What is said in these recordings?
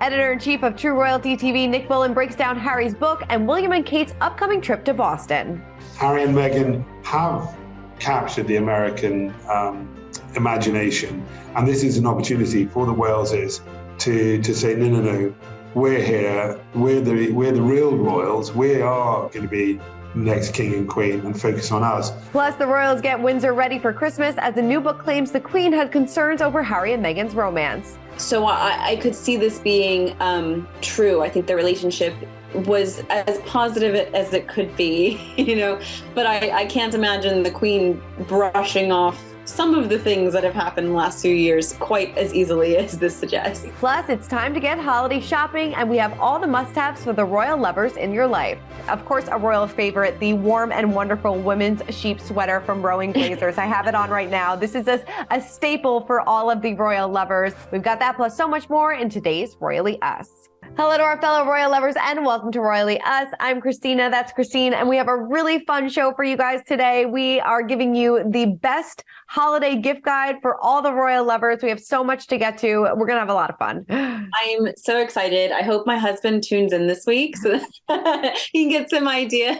Editor-in-Chief of True Royalty TV, Nick Bullen, breaks down Harry's book and William and Kate's upcoming trip to Boston. Harry and Meghan have captured the American imagination, and this is an opportunity for the Waleses to say, no, we're here, we're the real royals, we are going to be next king and queen, and focus on us. Plus, the royals get Windsor ready for Christmas as the new book claims the Queen had concerns over Harry and Meghan's romance. So I could see this being true. I think the relationship was as positive as it could be, but I can't imagine the Queen brushing off some of the things that have happened in the last few years quite as easily as this suggests. Plus, it's time to get holiday shopping, and we have all the must-haves for the royal lovers in your life. Of course, a royal favorite, the warm and wonderful women's sheep sweater from Rowing Blazers. I have it on right now. This is a staple for all of the royal lovers. We've got that plus so much more in today's Royally Us. Hello to our fellow royal lovers and welcome to Royally Us. I'm Christina, that's Christine, and we have a really fun show for you guys today. We are giving you the best holiday gift guide for all the royal lovers. We have so much to get to. We're going to have a lot of fun. I'm so excited. I hope my husband tunes in this week so that he can get some ideas.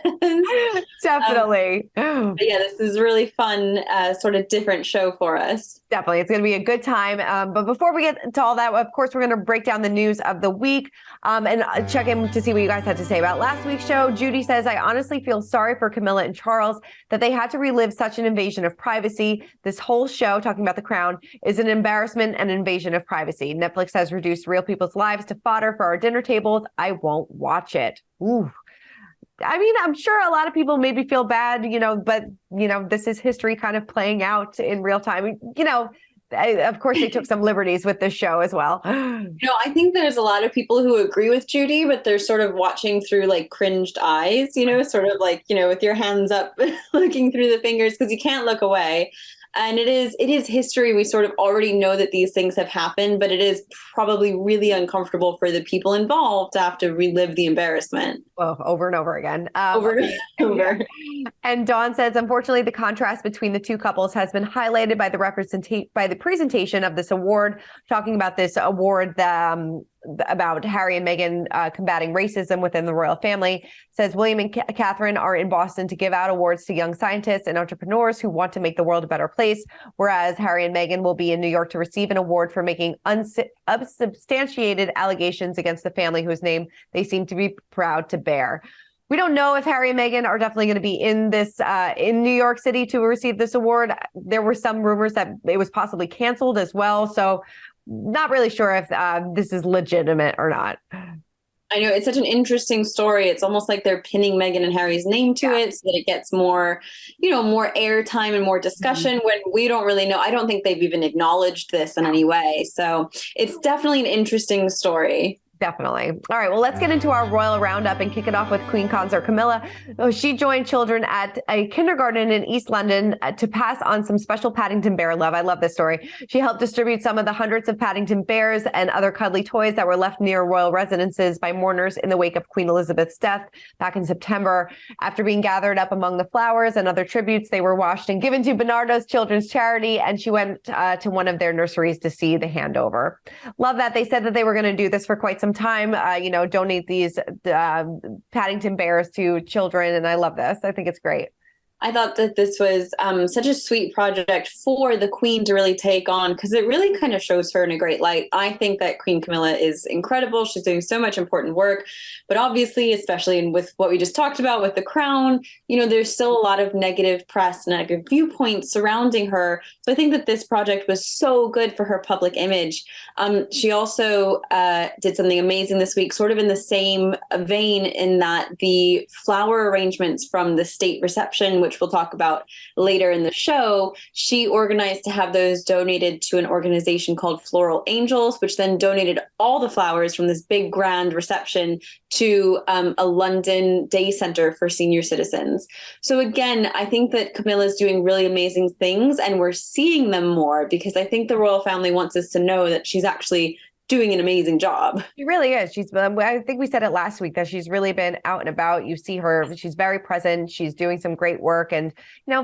Definitely. Yeah, this is really fun, sort of different show for us. Definitely. It's going to be a good time. But before we get to all that, of course, we're going to break down the news of the week and check in to see what you guys had to say about last week's show. Judy says, I honestly feel sorry for Camilla and Charles that they had to relive such an invasion of privacy. This whole show, talking about The Crown, is an embarrassment and invasion of privacy. Netflix has reduced real people's lives to fodder for our dinner tables. I won't watch it. Ooh. I mean, I'm sure a lot of people maybe feel bad, but, this is history kind of playing out in real time. Of course, they took some liberties with this show as well. I think there's a lot of people who agree with Judy, but they're sort of watching through like cringed eyes, sort of like, with your hands up, looking through the fingers because you can't look away. And it is history. We sort of already know that these things have happened, but it is probably really uncomfortable for the people involved to have to relive the embarrassment. Well, over and over again. Over and over. And Dawn says, unfortunately, the contrast between the two couples has been highlighted by the presentation of this award, talking about this award about Harry and Meghan combating racism within the royal family. Says William and Catherine are in Boston to give out awards to young scientists and entrepreneurs who want to make the world a better place, whereas Harry and Meghan will be in New York to receive an award for making unsubstantiated allegations against the family whose name they seem to be proud to bear. We don't know if Harry and Meghan are definitely going to be in this in New York City to receive this award. There were some rumors that it was possibly canceled as well. So not really sure if this is legitimate or not. I know it's such an interesting story. It's almost like they're pinning Meghan and Harry's name to it so that it gets more, more airtime and more discussion when we don't really know. I don't think they've even acknowledged this in any way. So it's definitely an interesting story. Definitely. All right. Well, let's get into our royal roundup and kick it off with Queen Consort Camilla. She joined children at a kindergarten in East London to pass on some special Paddington Bear love. I love this story. She helped distribute some of the hundreds of Paddington Bears and other cuddly toys that were left near royal residences by mourners in the wake of Queen Elizabeth's death back in September. After being gathered up among the flowers and other tributes, they were washed and given to Bernardo's Children's Charity, and she went to one of their nurseries to see the handover. Love that. They said that they were going to do this for quite some time, donate these Paddington Bears to children. And I love this. I think it's great. I thought that this was such a sweet project for the Queen to really take on because it really kind of shows her in a great light. I think that Queen Camilla is incredible. She's doing so much important work, but obviously, especially with what we just talked about with the Crown, there's still a lot of negative press, negative viewpoints surrounding her. So I think that this project was so good for her public image. She also did something amazing this week, sort of in the same vein in that the flower arrangements from the state reception, which we'll talk about later in the show, she organized to have those donated to an organization called Floral Angels, which then donated all the flowers from this big grand reception to a London day center for senior citizens. So again, I think that Camilla's doing really amazing things and we're seeing them more because I think the royal family wants us to know that she's actually doing an amazing job. She really is. I think we said it last week that she's really been out and about. You see her, she's very present. She's doing some great work and,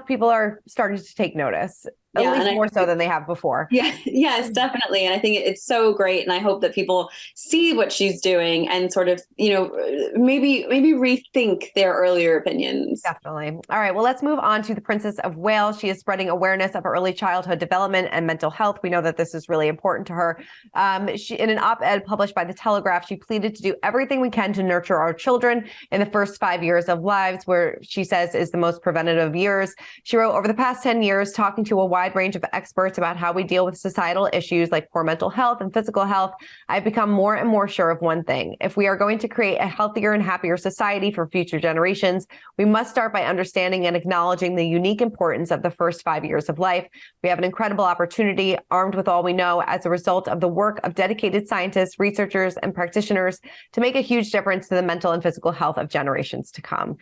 people are starting to take notice. at Yeah, least more so than they have before. Yeah, yes, definitely. And I think it's so great. And I hope that people see what she's doing and sort of, maybe rethink their earlier opinions. Definitely. All right. Well, let's move on to the Princess of Wales. She is spreading awareness of early childhood development and mental health. We know that this is really important to her. In an op-ed published by The Telegraph, she pleaded to do everything we can to nurture our children in the first 5 years of lives, where she says is the most preventative years. She wrote, over the past 10 years, talking to a wide range of experts about how we deal with societal issues like poor mental health and physical health, I've become more and more sure of one thing. If we are going to create a healthier and happier society for future generations, we must start by understanding and acknowledging the unique importance of the first 5 years of life. We have an incredible opportunity, armed with all we know as a result of the work of dedicated scientists, researchers, and practitioners, to make a huge difference to the mental and physical health of generations to come.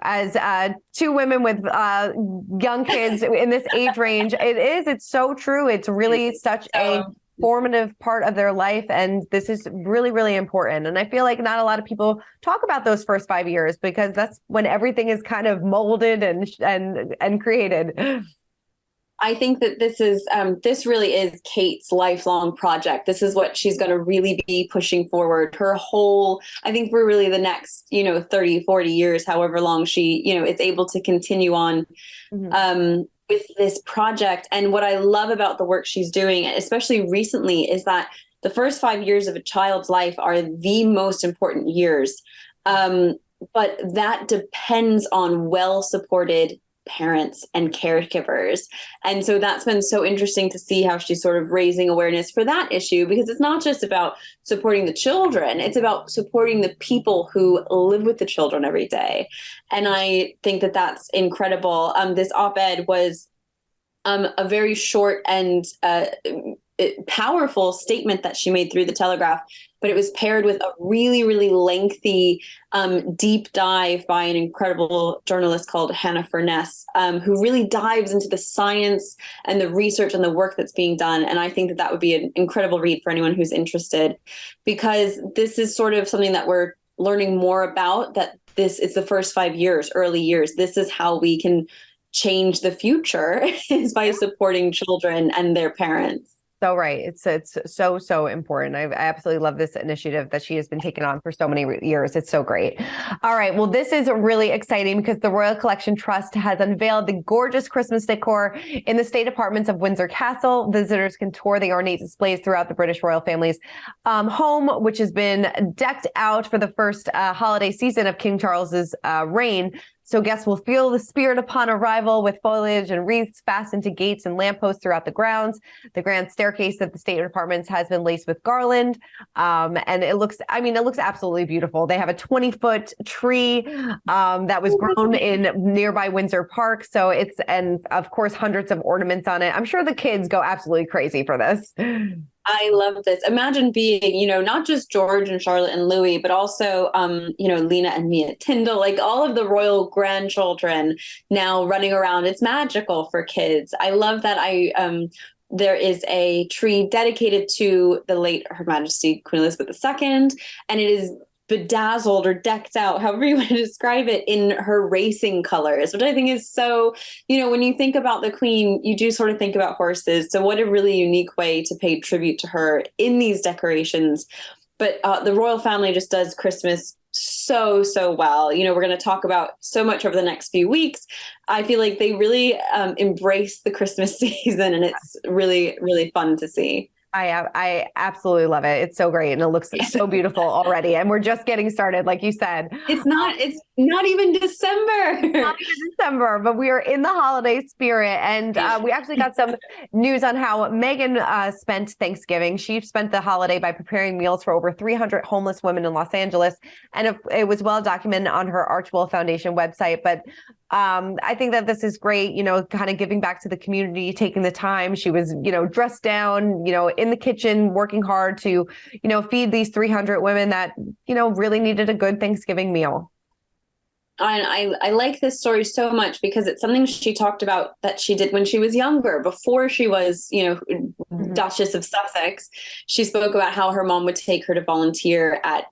As two women with young kids in this age range, it's so true. It's really such a formative part of their life. And this is really, really important. And I feel like not a lot of people talk about those first 5 years, because that's when everything is kind of molded and created. I think that this really is Kate's lifelong project. This is what she's going to really be pushing forward I think for really the next, 30, 40 years, however long she, is able to continue on with this project. And what I love about the work she's doing, especially recently, is that the first 5 years of a child's life are the most important years. But that depends on well-supported parents and caregivers. And so that's been so interesting to see how she's sort of raising awareness for that issue, because it's not just about supporting the children, it's about supporting the people who live with the children every day. And I think that that's incredible. This op-ed was a very short and powerful statement that she made through the Telegraph, but it was paired with a really, really lengthy deep dive by an incredible journalist called Hannah Furness, who really dives into the science and the research and the work that's being done. And I think that would be an incredible read for anyone who's interested, because this is sort of something that we're learning more about, that this is the first 5 years, early years. This is how we can change the future, is by supporting children and their parents. So right. It's so important. I absolutely love this initiative that she has been taking on for so many years. It's so great. All right. Well, this is really exciting because the Royal Collection Trust has unveiled the gorgeous Christmas decor in the state apartments of Windsor Castle. Visitors can tour the ornate displays throughout the British royal family's home, which has been decked out for the first holiday season of King Charles's reign. So guests will feel the spirit upon arrival with foliage and wreaths fastened to gates and lampposts throughout the grounds. The grand staircase of the state apartments has been laced with garland. And it looks absolutely beautiful. They have a 20-foot tree that was grown in nearby Windsor Park. And of course, hundreds of ornaments on it. I'm sure the kids go absolutely crazy for this. I love this. Imagine being, not just George and Charlotte and Louis, but also, Lena and Mia Tyndall, like all of the royal grandchildren now running around. It's magical for kids. I love that there is a tree dedicated to the late Her Majesty Queen Elizabeth II, and it is bedazzled or decked out, however you want to describe it, in her racing colors, which I think is so, when you think about the Queen, you do sort of think about horses. So what a really unique way to pay tribute to her in these decorations. But the royal family just does Christmas so well. We're going to talk about so much over the next few weeks. I feel like they really embrace the Christmas season, and it's really, really fun to see. I absolutely love it. It's so great. And it looks so beautiful already. And we're just getting started, like you said. It's not even December. Not even December, but we are in the holiday spirit. And we actually got some news on how Meghan spent Thanksgiving. She spent the holiday by preparing meals for over 300 homeless women in Los Angeles. And it was well documented on her Archewell Foundation website. But I think that this is great, kind of giving back to the community, taking the time. She was, dressed down, in the kitchen, working hard to, feed these 300 women that, really needed a good Thanksgiving meal. I like this story so much because it's something she talked about that she did when she was younger, before she was, Duchess of Sussex. She spoke about how her mom would take her to volunteer at,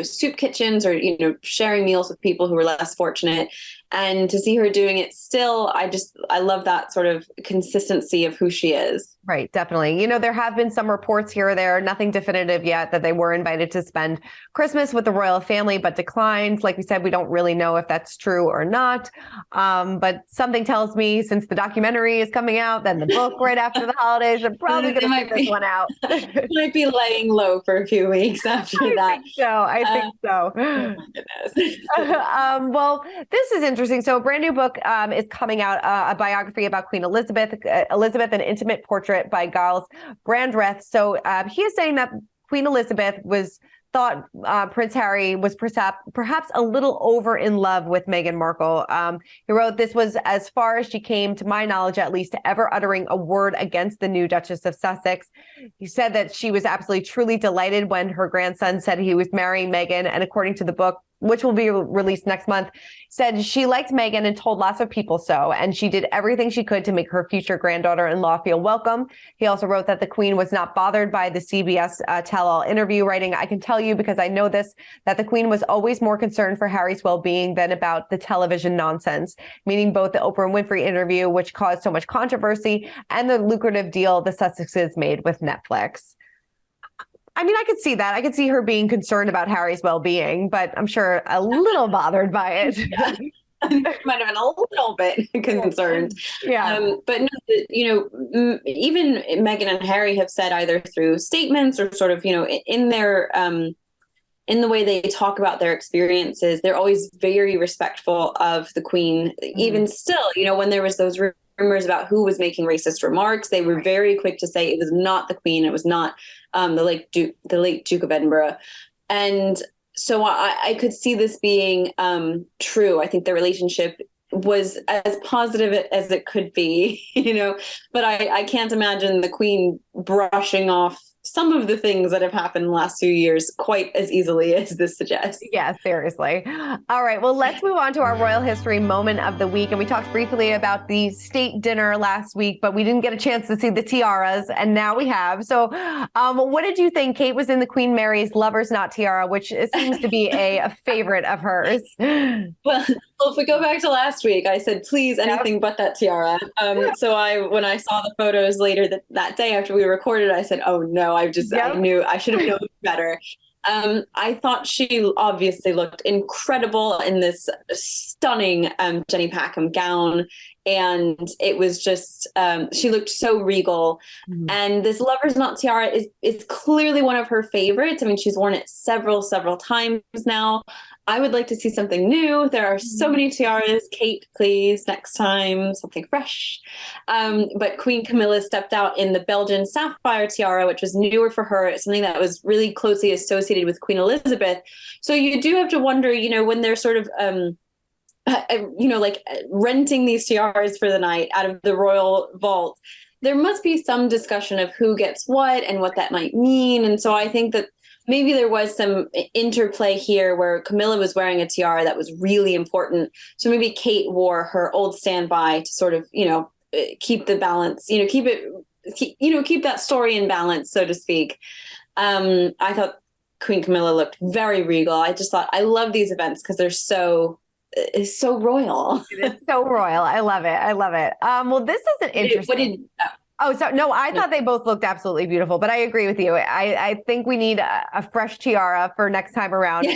soup kitchens or, sharing meals with people who were less fortunate. And to see her doing it still, I love that sort of consistency of who she is. Right, definitely. There have been some reports here or there, nothing definitive yet, that they were invited to spend Christmas with the royal family, but declined. Like we said, we don't really know if that's true or not. But something tells me, since the documentary is coming out, then the book right after the holidays, I'm probably going to sit this one out. Might be laying low for a few weeks after that. I think so. Oh my goodness. Well, this is interesting. So a brand new book is coming out, a biography about Queen Elizabeth, an intimate portrait by Giles Brandreth. So he is saying that Queen Elizabeth thought Prince Harry was perhaps a little over in love with Meghan Markle. He wrote, "This was as far as she came, to my knowledge at least, ever uttering a word against the new Duchess of Sussex." He said that she was absolutely truly delighted when her grandson said he was marrying Meghan. And according to the book, which will be released next month, said she liked Meghan and told lots of people so, and she did everything she could to make her future granddaughter-in-law feel welcome. He also wrote that the Queen was not bothered by the CBS tell-all interview, writing, "I can tell you, because I know this, that the Queen was always more concerned for Harry's well-being than about the television nonsense," meaning both the Oprah Winfrey interview, which caused so much controversy, and the lucrative deal the Sussexes made with Netflix. I mean, I could see that. I could see her being concerned about Harry's well-being, but I'm sure a little bothered by it. Yeah. Might have been a little bit concerned. Yeah. But no, even Meghan and Harry have said, either through statements or sort of, in their in the way they talk about their experiences, they're always very respectful of the Queen. Mm-hmm. Even still, when there was those rumors about who was making racist remarks, they were very quick to say it was not the Queen, it was not the late Duke of Edinburgh. And so I could see this being true. I think the relationship was as positive as it could be, but I can't imagine the Queen brushing off some of the things that have happened in the last few years quite as easily as this suggests. Yeah, seriously. All right. Well, let's move on to our royal history moment of the week. And we talked briefly about the state dinner last week, but we didn't get a chance to see the tiaras, and now we have. So what did you think? Kate was in the Queen Mary's Lover's Knot tiara, which seems to be a favorite of hers. Well, if we go back to last week, I said, please, anything but that tiara. So when I saw the photos later that day after we recorded, I said, oh no, I knew I should have known better. I thought she obviously looked incredible in this stunning Jenny Packham gown. And it was just, she looked so regal. Mm-hmm. And this Lover's Knot tiara is clearly one of her favorites. I mean, she's worn it several times now. I would like to see something new. There are so many tiaras. Kate, please, next time, something fresh. But Queen Camilla stepped out in the Belgian sapphire tiara, which was newer for her. It's something that was really closely associated with Queen Elizabeth. So you do have to wonder, when they're sort of, like renting these tiaras for the night out of the royal vault, there must be some discussion of who gets what and what that might mean. And so I think that maybe there was some interplay here where Camilla was wearing a tiara that was really important. So maybe Kate wore her old standby to sort of, keep the balance, keep that story in balance, so to speak. I thought Queen Camilla looked very regal. I just thought, I love these events because they're so royal. It is so royal. I love it. Well, this is an interesting. I thought they both looked absolutely beautiful, but I agree with you. I think we need a fresh tiara for next time around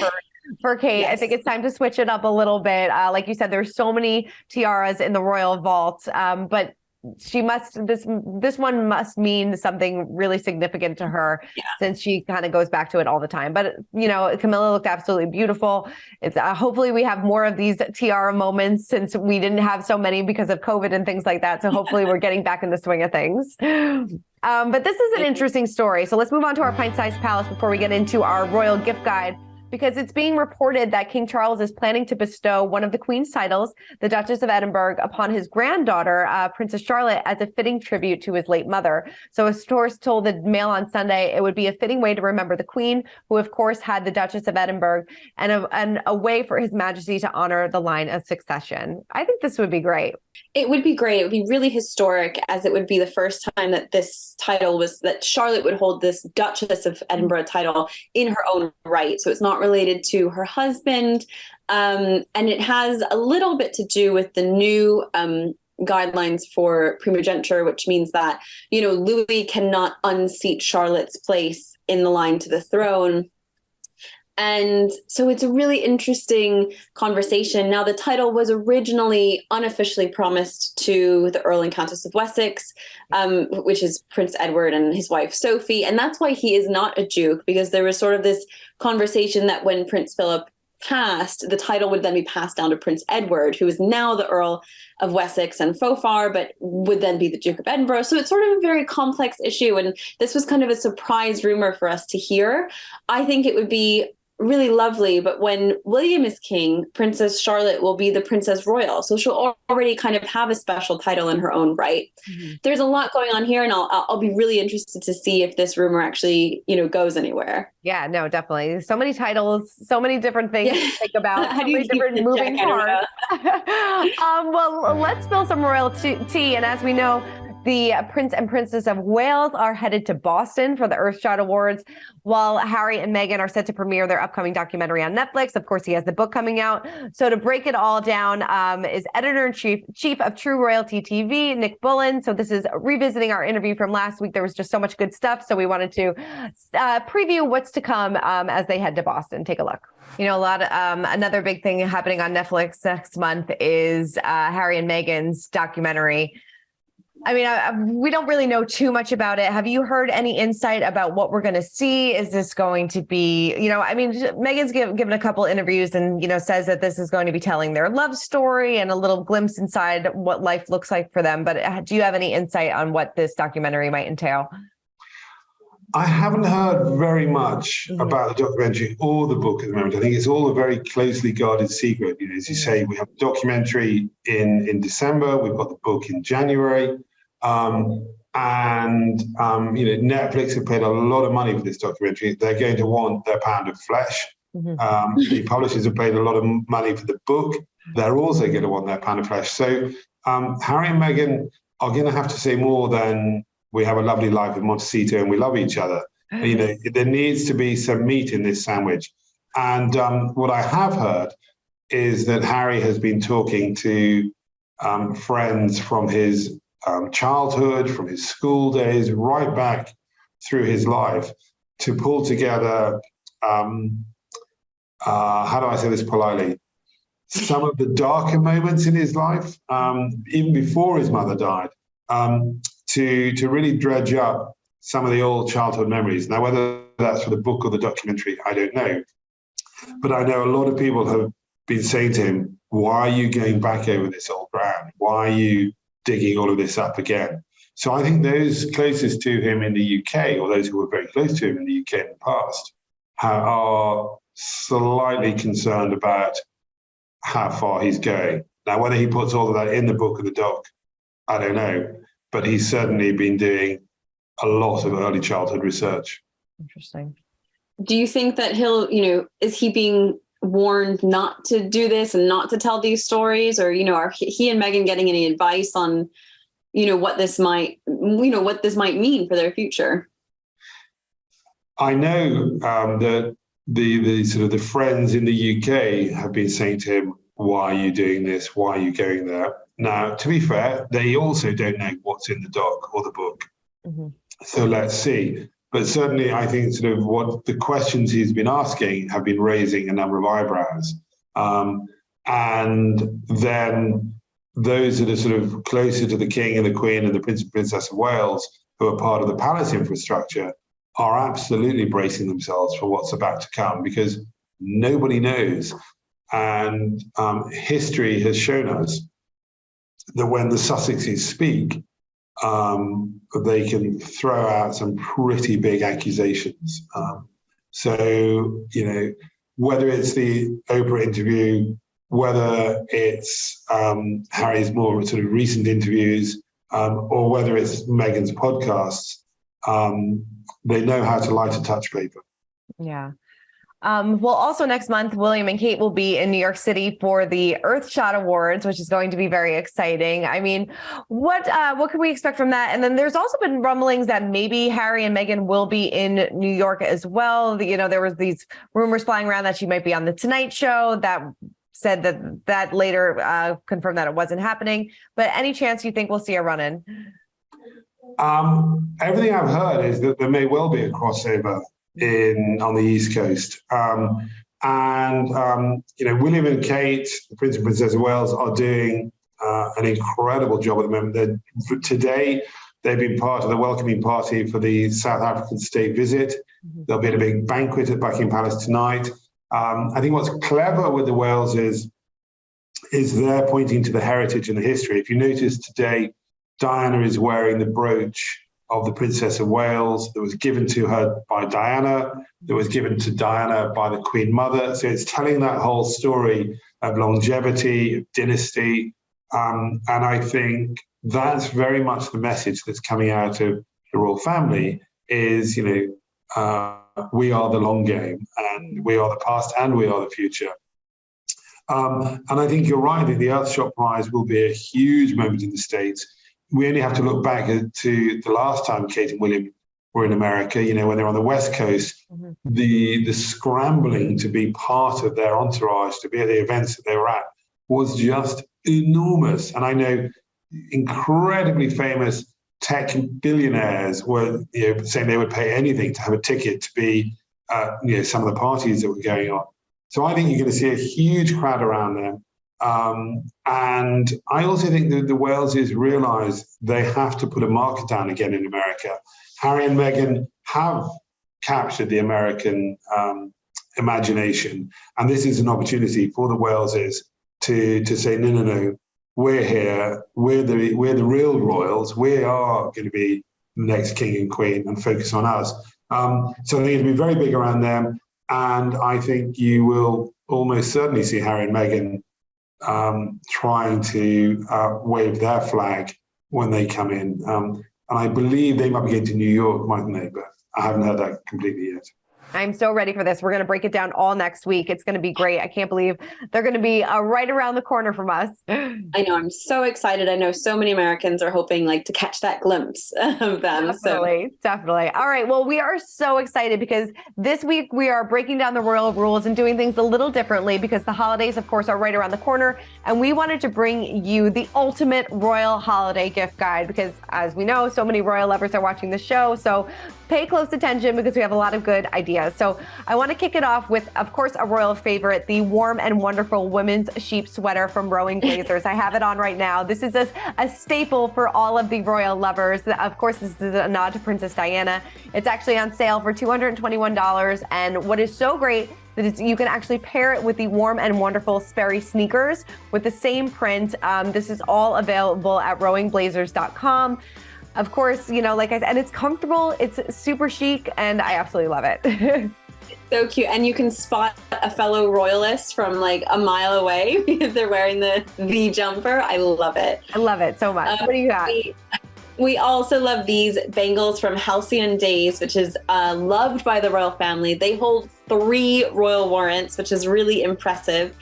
for Kate. Yes. I think it's time to switch it up a little bit. Like you said, there's so many tiaras in the royal vault, but this one must mean something really significant to her, since she kind of goes back to it all the time. But Camilla looked absolutely beautiful. It's hopefully we have more of these tiara moments, since we didn't have so many because of COVID and things like that. So hopefully we're getting back in the swing of things. But this is an interesting story. So let's move on to our pint-sized palace before we get into our royal gift guide, because it's being reported that King Charles is planning to bestow one of the Queen's titles, the Duchess of Edinburgh, upon his granddaughter, Princess Charlotte, as a fitting tribute to his late mother. So a source told the Mail on Sunday it would be a fitting way to remember the Queen, who of course had the Duchess of Edinburgh, and a way for His Majesty to honor the line of succession. I think this would be great. It would be great. It would be really historic, as it would be the first time that this title that Charlotte would hold this Duchess of Edinburgh title in her own right. So it's not related to her husband. And it has a little bit to do with the new guidelines for primogeniture, which means that, Louis cannot unseat Charlotte's place in the line to the throne. And so it's a really interesting conversation. Now, the title was originally unofficially promised to the Earl and Countess of Wessex, which is Prince Edward and his wife, Sophie. And that's why he is not a duke, because there was sort of this conversation that when Prince Philip passed, the title would then be passed down to Prince Edward, who is now the Earl of Wessex and Fofar, but would then be the Duke of Edinburgh. So it's sort of a very complex issue. And this was kind of a surprise rumor for us to hear. I think it would be really lovely, but when William is king, Princess Charlotte will be the Princess Royal, so she'll already kind of have a special title in her own right. There's a lot going on here, and I'll be really interested to see if this rumor actually goes anywhere. Yeah, no, definitely. So many titles, so many different things to think about, How so do you many different keep moving check? parts. Well, let's spill some royal tea, and as we know, the Prince and Princess of Wales are headed to Boston for the Earthshot Awards, while Harry and Meghan are set to premiere their upcoming documentary on Netflix. Of course, he has the book coming out. So to break it all down is editor-in-chief of True Royalty TV, Nick Bullen. So this is revisiting our interview from last week. There was just so much good stuff. So we wanted to preview what's to come as they head to Boston. Take a look. Another big thing happening on Netflix next month is Harry and Meghan's documentary. I mean, we don't really know too much about it. Have you heard any insight about what we're going to see? Is this going to be, Meghan's given a couple interviews and, says that this is going to be telling their love story and a little glimpse inside what life looks like for them. But do you have any insight on what this documentary might entail? I haven't heard very much about the documentary or the book at the moment. I think it's all a very closely guarded secret. As you say, we have a documentary in December. We've got the book in January. Netflix have paid a lot of money for this documentary. They're going to want their pound of flesh. The publishers have paid a lot of money for the book. They're also going to want their pound of flesh. So Harry and Meghan are going to have to say more than we have a lovely life in Montecito and we love each other. There needs to be some meat in this sandwich. And what I have heard is that Harry has been talking to friends from his childhood, from his school days, right back through his life to pull together, how do I say this politely, some of the darker moments in his life, even before his mother died, to really dredge up some of the old childhood memories. Now, whether that's for the book or the documentary, I don't know. But I know a lot of people have been saying to him, why are you going back over this old ground? Why are you digging all of this up again? So I think those closest to him in the UK, or those who were very close to him in the UK in the past, are slightly concerned about how far he's going. Now, whether he puts all of that in the book or the doc, I don't know. But he's certainly been doing a lot of early childhood research. Interesting. Do you think that he'll, is he being warned not to do this and not to tell these stories? Or, are he and Meghan getting any advice on, what this might mean for their future? I know that the sort of the friends in the UK have been saying to him, why are you doing this? Why are you going there? Now, to be fair, they also don't know what's in the doc or the book. So let's see. But certainly, I think sort of what the questions he's been asking have been raising a number of eyebrows. And then those that are sort of closer to the King and the Queen and the Prince and Princess of Wales, who are part of the palace infrastructure, are absolutely bracing themselves for what's about to come, because nobody knows. And history has shown us that when the Sussexes speak, they can throw out some pretty big accusations. So, whether it's the Oprah interview, whether it's Harry's more sort of recent interviews, or whether it's Meghan's podcasts, they know how to light a touch paper. Yeah. Well, also next month, William and Kate will be in New York City for the Earthshot Awards, which is going to be very exciting. I mean, what can we expect from that? And then there's also been rumblings that maybe Harry and Meghan will be in New York as well. You know, there was these rumors flying around that she might be on the Tonight Show that said that later confirmed that it wasn't happening. But any chance you think we'll see a run-in? Everything I've heard is that there may well be a crossover on the East Coast. William and Kate, the Prince and Princess of Wales, are doing an incredible job at the moment. Today, they've been part of the welcoming party for the South African state visit. There'll be a big banquet at Buckingham Palace tonight. I think what's clever with the Wales is they're pointing to the heritage and the history. If you notice today, Diana is wearing the brooch of the Princess of Wales that was given to her by Diana, that was given to Diana by the Queen Mother. So it's telling that whole story of longevity, of dynasty. And I think that's very much the message that's coming out of the royal family is, we are the long game, and we are the past, and we are the future. And I think you're right. I think the Earthshot Prize will be a huge moment in the States. We only have to look back to the last time Kate and William were in America, when they're on the West Coast, the scrambling to be part of their entourage, to be at the events that they were at, was just enormous. And I know incredibly famous tech billionaires were saying they would pay anything to have a ticket to be some of the parties that were going on. So I think you're going to see a huge crowd around them. And I also think that the Waleses realize they have to put a market down again in America. Harry and Meghan have captured the American imagination. And this is an opportunity for the Waleses to say, no, we're here. We're the real royals. We are going to be the next king and queen and focus on us. So I think it'll be very big around them. And I think you will almost certainly see Harry and Meghan trying to wave their flag when they come in. And I believe they might be going to New York, mightn't they? But I haven't heard that completely yet. I'm so ready for this. We're going to break it down all next week. It's going to be great. I can't believe they're going to be right around the corner from us. I know. I'm so excited. I know so many Americans are hoping to catch that glimpse of them. Definitely. All right. Well, we are so excited because this week we are breaking down the royal rules and doing things a little differently because the holidays, of course, are right around the corner. And we wanted to bring you the ultimate royal holiday gift guide because, as we know, so many royal lovers are watching the show. So pay close attention because we have a lot of good ideas. So I want to kick it off with, of course, a royal favorite, the warm and wonderful women's sheep sweater from Rowing Blazers. I have it on right now. This is a staple for all of the royal lovers. Of course, this is a nod to Princess Diana. It's actually on sale for $221. And what is so great that you can actually pair it with the warm and wonderful Sperry sneakers with the same print. This is all available at rowingblazers.com. Of course, like I said, and it's comfortable, it's super chic, and I absolutely love it. It's so cute. And you can spot a fellow royalist from a mile away because they're wearing the jumper. I love it. I love it so much. What do you got? We also love these bangles from Halcyon Days, which is loved by the royal family. They hold 3 royal warrants, which is really impressive.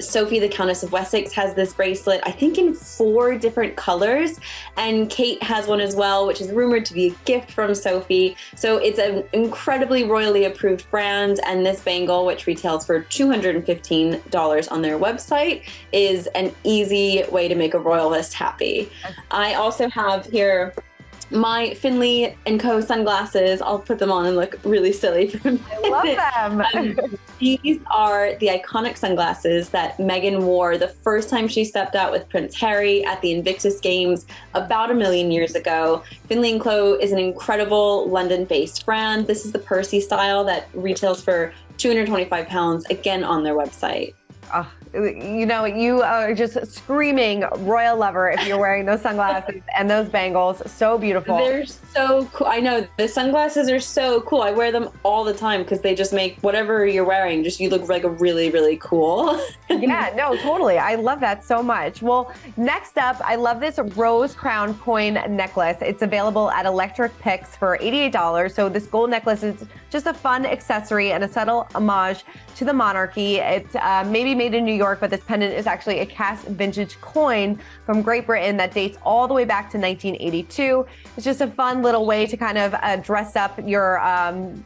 Sophie, the Countess of Wessex, has this bracelet, I think in 4 different colors. And Kate has one as well, which is rumored to be a gift from Sophie. So it's an incredibly royally approved brand. And this bangle, which retails for $215 on their website, is an easy way to make a royalist happy. I also have here my Finley & Co. sunglasses. I'll put them on and look really silly for a minute. I love them. These are the iconic sunglasses that Meghan wore the first time she stepped out with Prince Harry at the Invictus Games about 1 million years ago. Finley & Co. is an incredible London-based brand. This is the Percy style that retails for £225, again on their website. Oh, you are just screaming royal lover if you're wearing those sunglasses and those bangles. So beautiful. They're so cool. I know the sunglasses are so cool. I wear them all the time because they just make whatever you're wearing, just you look like a really, really cool. Yeah, no, totally. I love that so much. Well, next up, I love this rose crown coin necklace. It's available at Electric Picks for $88. So this gold necklace is just a fun accessory and a subtle homage to the monarchy. It's maybe made in New York, but this pendant is actually a cast vintage coin from Great Britain that dates all the way back to 1982. It's just a fun little way to kind of dress up your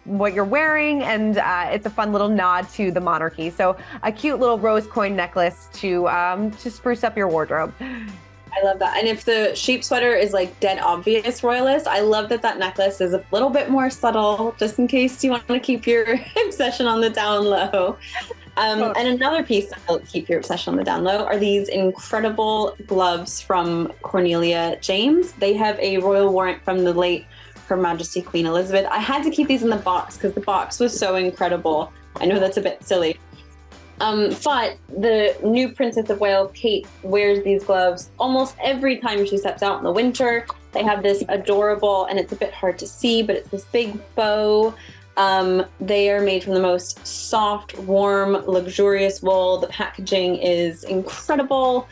what you're wearing, and it's a fun little nod to the monarchy. So a cute little rose coin necklace to spruce up your wardrobe. I love that. And if the sheep sweater is like dead obvious royalist, I love that necklace is a little bit more subtle, just in case you want to keep your obsession on the down low. And another piece that will keep your obsession on the down low are these incredible gloves from Cornelia James. They have a royal warrant from the late Her Majesty Queen Elizabeth. I had to keep these in the box because the box was so incredible. I know that's a bit silly. But the new Princess of Wales, Kate, wears these gloves almost every time she steps out in the winter. They have this adorable, and it's a bit hard to see, but it's this big bow. They are made from the most soft, warm, luxurious wool. The packaging is incredible.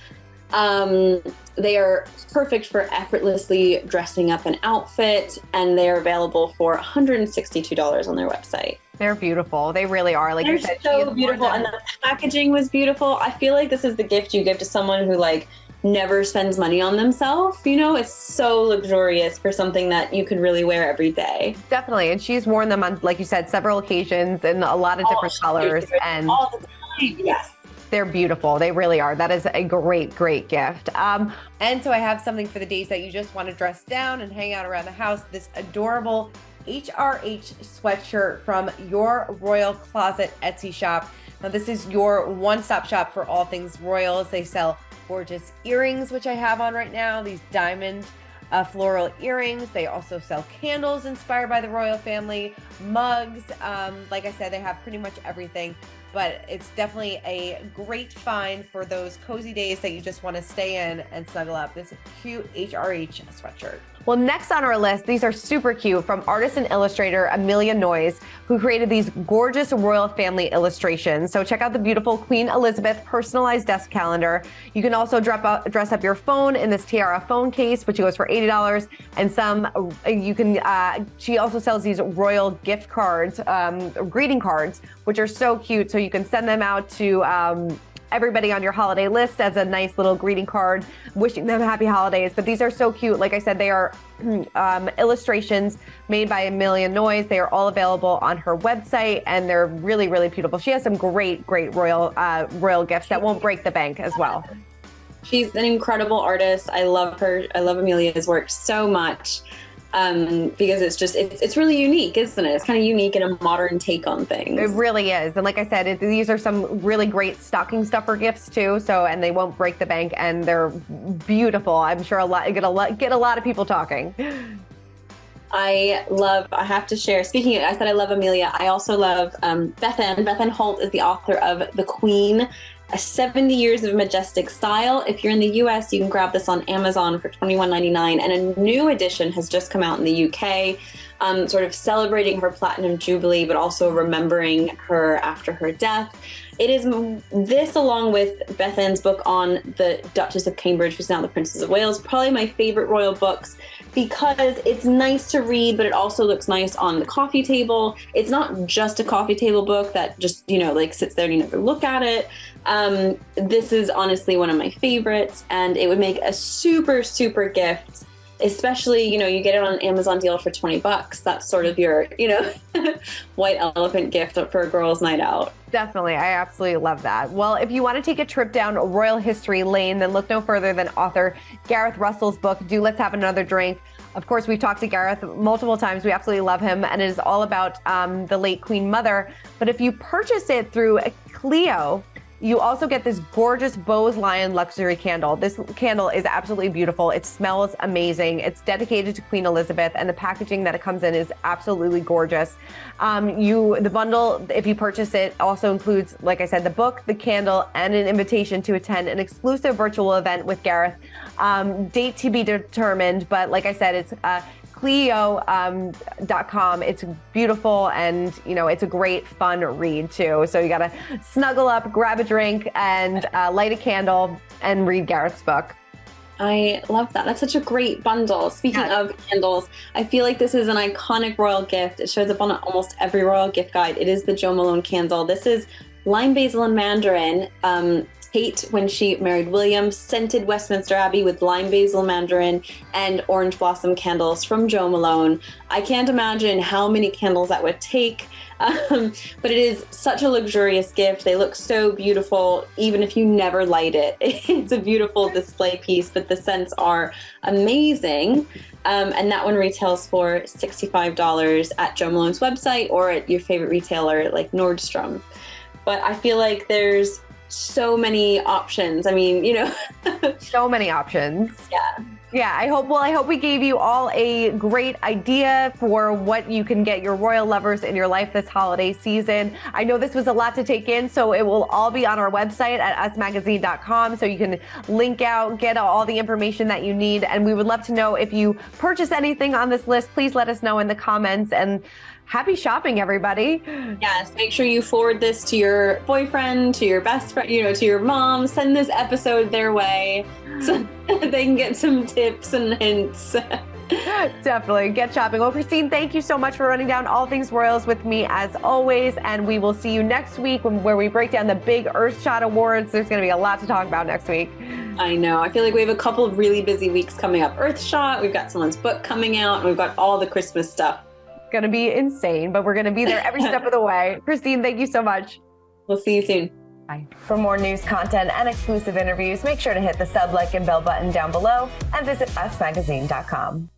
They are perfect for effortlessly dressing up an outfit, and they're available for $162 on their website. They're beautiful. They really are. Like they're you said, so beautiful, and the packaging was beautiful. I feel like this is the gift you give to someone who like never spends money on themselves. You know, it's so luxurious for something that you could really wear every day. Definitely. And she's worn them on, like you said, several occasions in a lot of different colors. And all the time. Yes. They're beautiful. They really are. That is a great, great gift. And so I have something for the days that you just want to dress down and hang out around the house. This adorable HRH sweatshirt from Your Royal Closet Etsy shop. Now, this is your one-stop shop for all things royals. They sell gorgeous earrings, which I have on right now, these diamond floral earrings. They also sell candles inspired by the royal family, mugs. Like I said, they have pretty much everything, but it's definitely a great find for those cozy days that you just want to stay in and snuggle up. This cute HRH sweatshirt. Well, next on our list, these are super cute, from artist and illustrator Amelia Noyes, who created these gorgeous royal family illustrations. So check out the beautiful Queen Elizabeth personalized desk calendar. You can also dress up your phone in this tiara phone case, which goes for $80. And she also sells these royal gift cards, greeting cards, which are so cute. So you can send them out to everybody on your holiday list as a nice little greeting card, wishing them happy holidays. But these are so cute. Like I said, they are illustrations made by Amelia Noyes. They are all available on her website, and they're really, really beautiful. She has some great, great royal gifts that won't break the bank as well. She's an incredible artist. I love her. I love Amelia's work so much. Because it's really unique, isn't it? It's kind of unique and a modern take on things. It really is. And like I said, these are some really great stocking stuffer gifts too. So, and they won't break the bank, and they're beautiful. I'm sure get a lot of people talking. I have to share, speaking of, I said I love Amelia. I also love Beth Holt is the author of The Queen, 70 Years of Majestic Style. If you're in the US, you can grab this on Amazon for $21.99. And a new edition has just come out in the UK, sort of celebrating her Platinum Jubilee, but also remembering her after her death. It is this, along with Beth Ann's book on the Duchess of Cambridge, who's now the Princess of Wales, probably my favorite royal books, because it's nice to read, but it also looks nice on the coffee table. It's not just a coffee table book that just, like sits there and you never look at it. This is honestly one of my favorites, and it would make a super, super gift, especially, you get it on an Amazon deal for $20. That's sort of your, white elephant gift for a girl's night out. Definitely. I absolutely love that. Well, if you want to take a trip down royal history lane, then look no further than author Gareth Russell's book, Do Let's Have Another Drink. Of course, we've talked to Gareth multiple times. We absolutely love him, and it is all about the late Queen Mother. But if you purchase it through Clio, You also get this gorgeous Bose Lion luxury candle. This candle is absolutely beautiful. It smells amazing. It's dedicated to Queen Elizabeth, and the packaging that it comes in is absolutely gorgeous. The bundle, if you purchase it, also includes, like I said, the book, the candle, and an invitation to attend an exclusive virtual event with Gareth. Date to be determined, but like I said, it's Clio.com. It's beautiful, and it's a great fun read too. So you gotta snuggle up, grab a drink, and light a candle and read Gareth's book. I love that. That's such a great bundle. Speaking of candles, I feel like this is an iconic royal gift. It shows up on almost every royal gift guide. It is the Jo Malone candle. This is lime basil and mandarin. Kate, when she married William, scented Westminster Abbey with lime basil mandarin and orange blossom candles from Jo Malone. I can't imagine how many candles that would take, but it is such a luxurious gift. They look so beautiful, even if you never light it. It's a beautiful display piece, but the scents are amazing. And that one retails for $65 at Jo Malone's website or at your favorite retailer like Nordstrom. But I feel like there's so many options. I mean, so many options. Yeah. I hope we gave you all a great idea for what you can get your royal lovers in your life this holiday season. I know this was a lot to take in, so it will all be on our website at usmagazine.com, so you can link out, get all the information that you need. And we would love to know if you purchase anything on this list. Please let us know in the comments, and happy shopping, everybody. Yes, make sure you forward this to your boyfriend, to your best friend, to your mom. Send this episode their way so they can get some tips and hints. Definitely. Get shopping. Well, Christine, thank you so much for running down all things royals with me as always. And we will see you next week where we break down the big Earthshot Awards. There's going to be a lot to talk about next week. I know. I feel like we have a couple of really busy weeks coming up. Earthshot, we've got someone's book coming out, and we've got all the Christmas stuff. Going to be insane, but we're going to be there every step of the way. Christine, thank you so much. We'll see you soon. Bye. For more news, content, and exclusive interviews, make sure to hit the sub, like, and bell button down below and visit usmagazine.com.